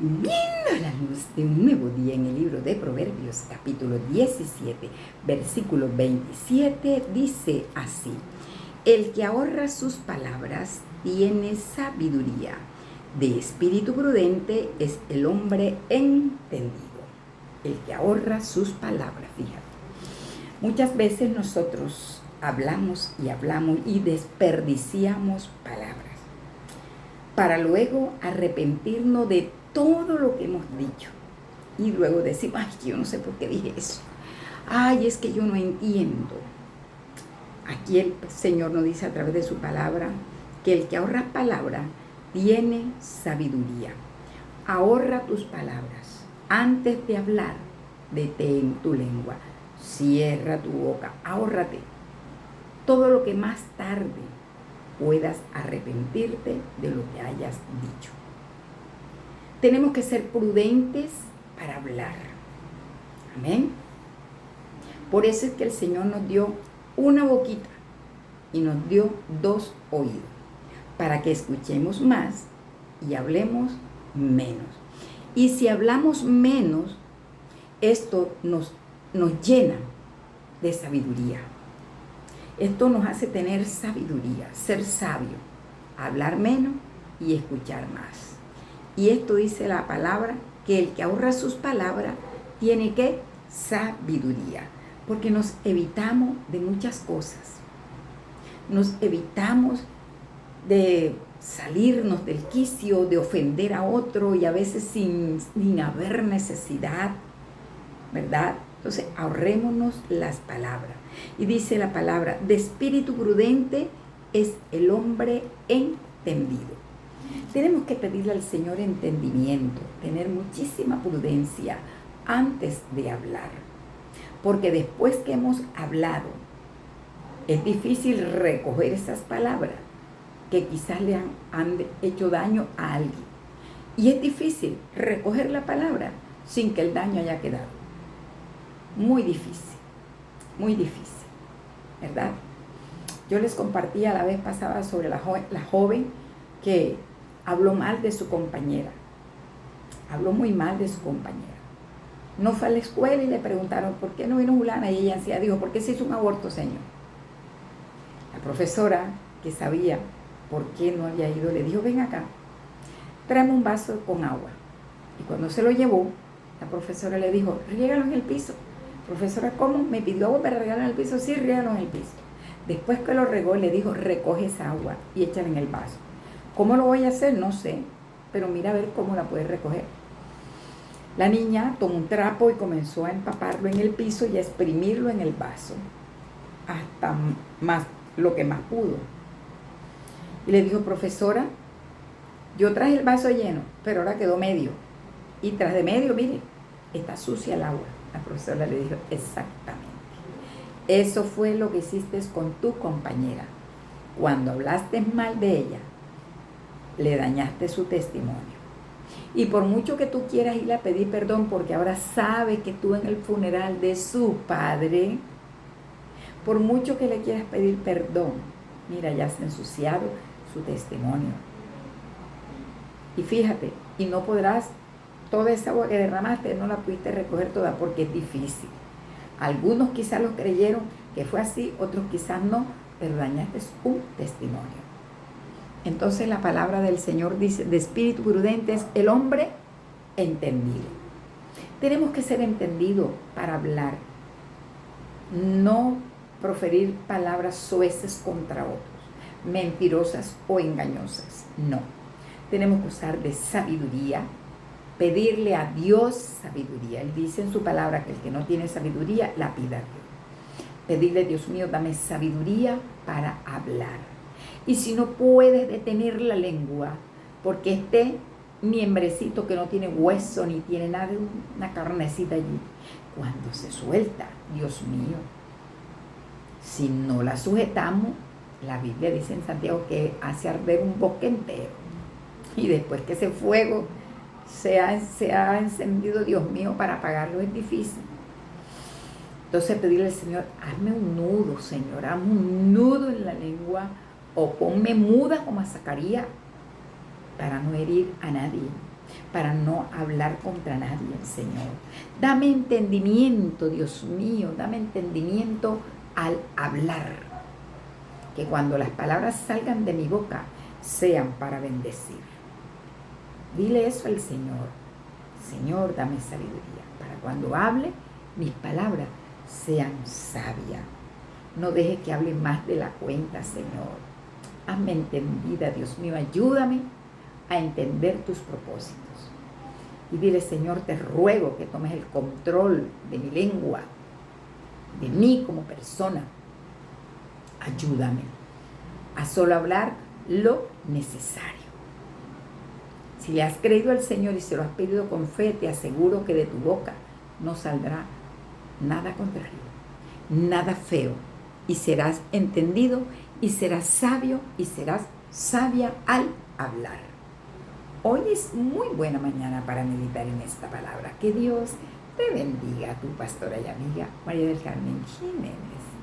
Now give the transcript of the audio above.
Viendo la luz de un nuevo día en el libro de Proverbios, capítulo 17, versículo 27, dice así: el que ahorra sus palabras tiene sabiduría. De espíritu prudente es el hombre entendido. El que ahorra sus palabras, fíjate. Muchas veces nosotros hablamos y desperdiciamos palabras para luego arrepentirnos de todo lo que hemos dicho. Y luego decimos, ay, yo no sé por qué dije eso. Ay, es que yo no entiendo. Aquí el Señor nos dice a través de su palabra que el que ahorra palabra tiene sabiduría. Ahorra tus palabras. Antes de hablar, detén tu lengua. Cierra tu boca. Ahórrate todo lo que más tarde puedas arrepentirte de lo que hayas dicho. Tenemos que ser prudentes para hablar. Amén. Por eso es que el Señor nos dio una boquita y nos dio 2 oídos, para que escuchemos más y hablemos menos. Y si hablamos menos, esto nos llena de sabiduría. Esto nos hace tener sabiduría, ser sabio, hablar menos y escuchar más. Y esto dice la palabra, que el que ahorra sus palabras tiene que sabiduría, porque nos evitamos de muchas cosas. Nos evitamos de salirnos del quicio, de ofender a otro y a veces sin haber necesidad, ¿verdad? Entonces ahorrémonos las palabras. Y dice la palabra, de espíritu prudente es el hombre entendido. Tenemos que pedirle al Señor entendimiento, tener muchísima prudencia antes de hablar. Porque después que hemos hablado, es difícil recoger esas palabras que quizás le han hecho daño a alguien. Y es difícil recoger la palabra sin que el daño haya quedado. Muy difícil, ¿verdad? Yo les compartía la vez pasada sobre la joven que habló mal de su compañera. Habló muy mal de su compañera. No fue a la escuela y le preguntaron, ¿por qué no vino fulana? Y ella anciana dijo, ¿por qué se hizo un aborto, señor? La profesora, que sabía por qué no había ido, le dijo, ven acá, tráeme un vaso con agua. Y cuando se lo llevó, la profesora le dijo, riégalo en el piso. Profesora, ¿cómo? ¿Me pidió agua para regarlo en el piso? Sí, riégalo en el piso. Después que lo regó, le dijo, recoge esa agua y échala en el vaso. ¿Cómo lo voy a hacer? No sé, pero mira a ver cómo la puedes recoger. La niña tomó un trapo y comenzó a empaparlo en el piso y a exprimirlo en el vaso, hasta más lo que más pudo. Y le dijo, profesora, yo traje el vaso lleno, pero ahora quedó medio. Y tras de medio, mire, está sucia el agua. La profesora le dijo, exactamente. Eso fue lo que hiciste con tu compañera. Cuando hablaste mal de ella, le dañaste su testimonio. Y por mucho que tú quieras irle a pedir perdón, porque ahora sabe que tú en el funeral de su padre, por mucho que le quieras pedir perdón, mira, ya se ha ensuciado su testimonio. Y fíjate, y no podrás, toda esa agua que derramaste, no la pudiste recoger toda porque es difícil. Algunos quizás lo creyeron que fue así, otros quizás no, pero dañaste un testimonio. Entonces la palabra del Señor dice, de espíritu prudente es el hombre entendido. Tenemos que ser entendidos para hablar, no proferir palabras soeces contra otros, mentirosas o engañosas, no. Tenemos que usar de sabiduría, pedirle a Dios sabiduría. Él dice en su palabra que el que no tiene sabiduría, la pida a Dios. Pedirle, Dios mío, dame sabiduría para hablar. Y si no puedes detener la lengua, porque este miembrecito que no tiene hueso ni tiene nada, una carnecita allí, cuando se suelta, Dios mío, si no la sujetamos, la Biblia dice en Santiago que hace arder un bosque entero. Y después que ese fuego se ha encendido, Dios mío, para apagarlo es difícil. Entonces pedirle al Señor, hazme un nudo, Señor, hazme un nudo en la lengua, o ponme muda como a Zacarías, para no herir a nadie. para no hablar contra nadie, Señor. Dame entendimiento, Dios mío, dame entendimiento al hablar. Que cuando las palabras salgan de mi boca sean para bendecir. Dile eso al Señor. Señor, dame sabiduría para cuando hable, mis palabras sean sabias. No deje que hable más de la cuenta, Señor. Hazme entendida, Dios mío. Ayúdame a entender tus propósitos. Y dile, Señor, te ruego que tomes el control de mi lengua, de mí como persona. Ayúdame a solo hablar lo necesario. Si le has creído al Señor y se lo has pedido con fe, te aseguro que de tu boca no saldrá nada contrario, nada feo. Y serás entendido y serás sabio y serás sabia al hablar. Hoy es muy buena mañana para meditar en esta palabra. Que Dios te bendiga, tu pastora y amiga María del Carmen Jiménez.